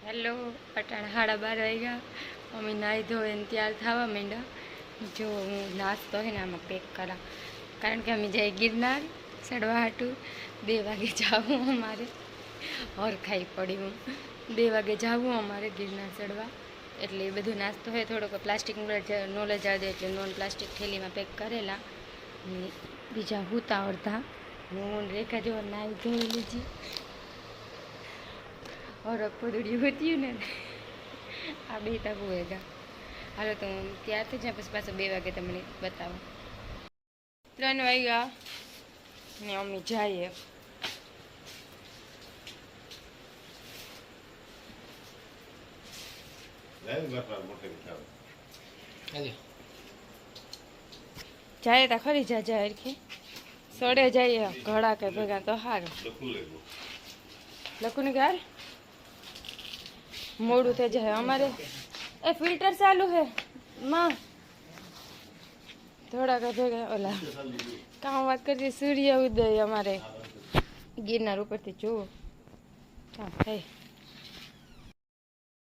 Hello अटाणे 12:30 वाग्या mummy नाई धोईने तैयार थवा मांड्या। जो हूँ नास्तो है ने आमां पेक करा कारण के अमे जाए गिरनार चढ़वा हाटू 2 वागे जावुं अमारे और खाई पड़ी हूँ 2 वागे जावुं अमारे गिरनार चढ़वा एटले ए बधुं नास्तो है थोड़ोक प्लास्टिक नो लई जावा दे एटले नॉन प्लास्टिक थैली में पेक करेला। बीजा हुता अर्धा हूँ रेखा जो नाई धोई लीजी और पदड़ी होती ने आ बे तक होएगा। हालो तो तैयार थी जाए पछी पाछो 2 वागे तमने बतावो। 3 वाग्या ने अम्मी जाए जाए तो खरी जा जाए के सड़े जाइए घड़ा के भेगा तो हार लखू ने यार मोड़ू थे जाए अमारे ए फिल्टर चालू है माँ थोड़ा का भेगा ओला काम बात करती सूर्य उदय अमारे गिरनार ऊपर थी जो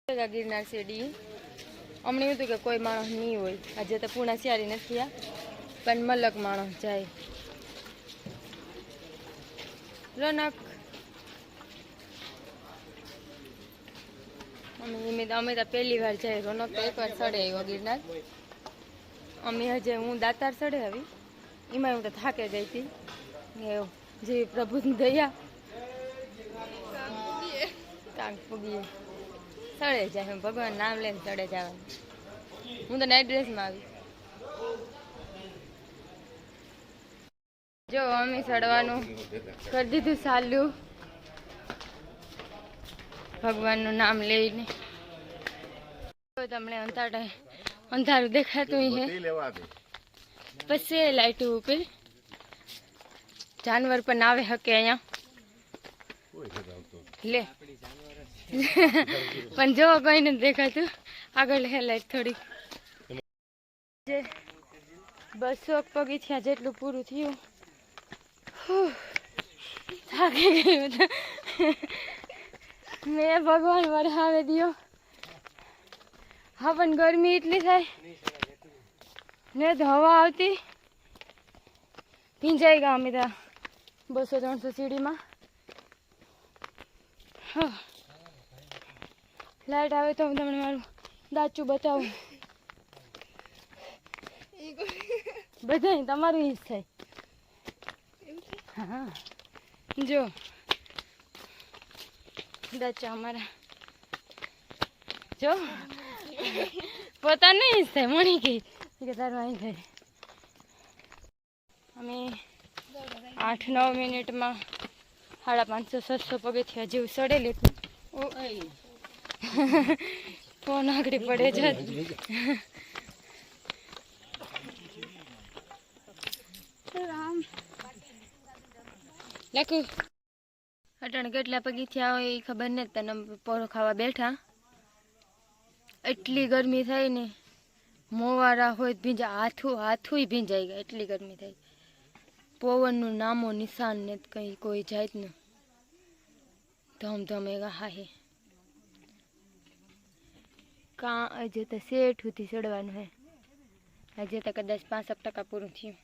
गिरनार सीडी अमने एवं कि कोई माणस नहीं हो आज तो पूना सियारी नहीं पण मलक माणस जाए रौनक अमे तो पहली बार जाए रौनक तो एक बार चढ़े आव्यो गिरनार अमे हजे हूँ दातार चढ़े आई एम हूँ तो थाके गई थी जी प्रभु दया कांक पुगीए चढ़े जाए भगवान नाम लेने चढ़े जावा हूँ तो नाइट ड्रेस में आई जो अमे चढ़वानुं कर दीधुं चालू भगवान नु नाम लईने तमने अंधारू देखातुं है पछी लाइट ऊपर जानवर पण आवे हके अहींया ले पण जो कोई ने देखातुं आगळ है लाइट थोड़ी 200 पगीथिया जेटलुं पूरुं थयुं थाकी गई मैं भगवान वरहावे दियो हाँ पण गर्मी एटली थाय ने हवा आवती भींजाई गया अमे 200-300 सीढ़ी में लाइट आवे तो तमने मारू दाचू बताऊं बधाई तमारू ईज थाय हाँ जो दाचा हमारा जो पता नहीं थे मणि की तारवाई थे हमें 8-9 मिनिट में 550-600 पगथिया जीव सड़े लेती फोन आगड़ी पड़े लखू अटाणे केटला पगीथिया होय खबर नहीं तने पोरो खावा बैठा एटली गर्मी थाय ने मोवारा होय भींजा हाथू भींजाई गया एटली गर्मी थाय पवन नु नामो निशान ने कहीं कोई जात न धमधमेगा हाहे का अजे तो सेठ होती चढ़वानुं है अजे तो कदाच 65% पूरुं थयुं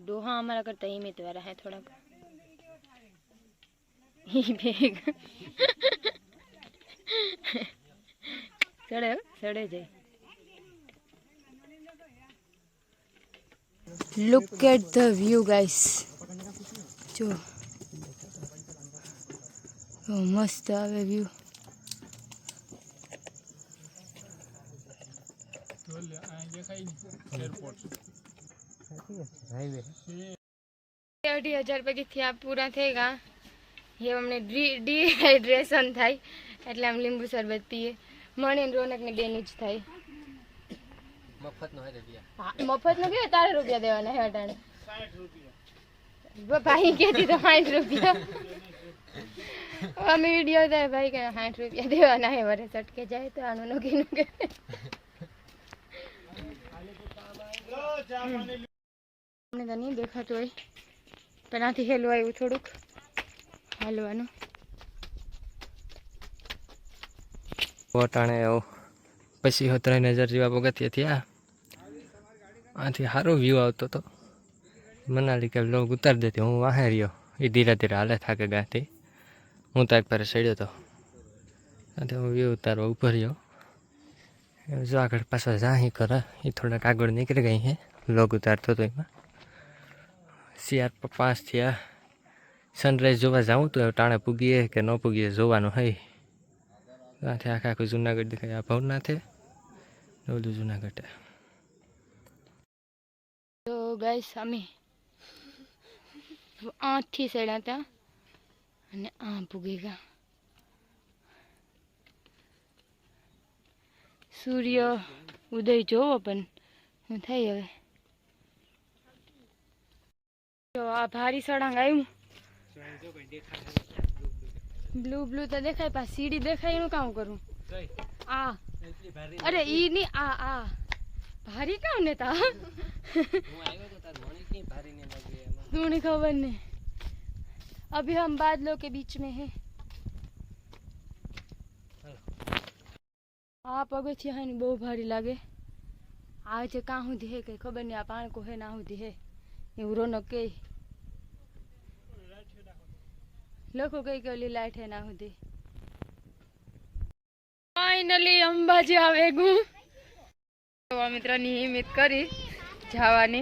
डोहा हमारा करता हिम्मत वाला है थोड़ा बेग सड़े जाए look at the view guys जो मस्त आवे व्यू अढ़ी 1000 पगथिया पूरा थेगा ये हमने डिहाइड्रेशन थाय એટલે આમ લીંબુ શરબત પીએ મને રોનક ને બેની જ થાય મફત નો હે રૂપિયા હા મફત નો કે તારે રૂપિયા દેવાના હે અટાણે 60 રૂપિયા ભાઈ કેતી તો 60 રૂપિયા અમે વિડિયો દે ભાઈ કે 60 રૂપિયા દેવાના હે વરે સટકે જાય તો આનો નો કે हमने तो नहीं देखा तो पहला हेलू आयु थोड़ुक હાલવાનું વટાણે પછી 3000 જેવા પગથિયા થયા. આથી સારો વ્યૂ આવતો હતો. મનાલી કે લોગ ઉતાર દેતી, હું વાહે રહ્યો. એ ધીરે ધીરે હાલે થાકે ગાંથી. હું તો એક પર ચડ્યો હતો. આથી હું વ્યૂ ઉતારવા ઉપર રહ્યો. જો આગળ પાછા જાહી કરે એ થોડાક આગળ નીકળી ગઈ હે. લોગ ઉતારતો હતો એમાં 4:05 થયા. સનરાઈઝ જોવા જાઉં તો ટાણે પૂગીએ કે ન પૂગીએ જોવાનું હોય. ત્યાંથી આખું જુનાગઢ દેખાય. આ ભવનાથે ઓલું જુનાગઢ. તો ગાઈસ અમે 8 થી સડ્યા હતા અને આ પૂગી ગયા. સૂર્ય ઉદય જોવો પણ હું થઈ હવે. તો આ ભારી સળંગ આવ્યું. બ્લુ બ્લુ તો દેખાય, પણ સીડી દેખાય એનું કામ કરું. આ અરે ઈ ની આ भारी काम ने था नहीं खबर नहीं. अभी हम बादलों के बीच में हैं. आप पगथिया है बहुत भारी लगे. आज कहाँ हूँ है कहीं खबर नहीं. आप आने को है ना हूँ है ये रोनक के लोगों कई के लाइट है ना हूँ. फाइनली अंबाजी आवेगू. मित्रों नी हिम्मत करी जवानी.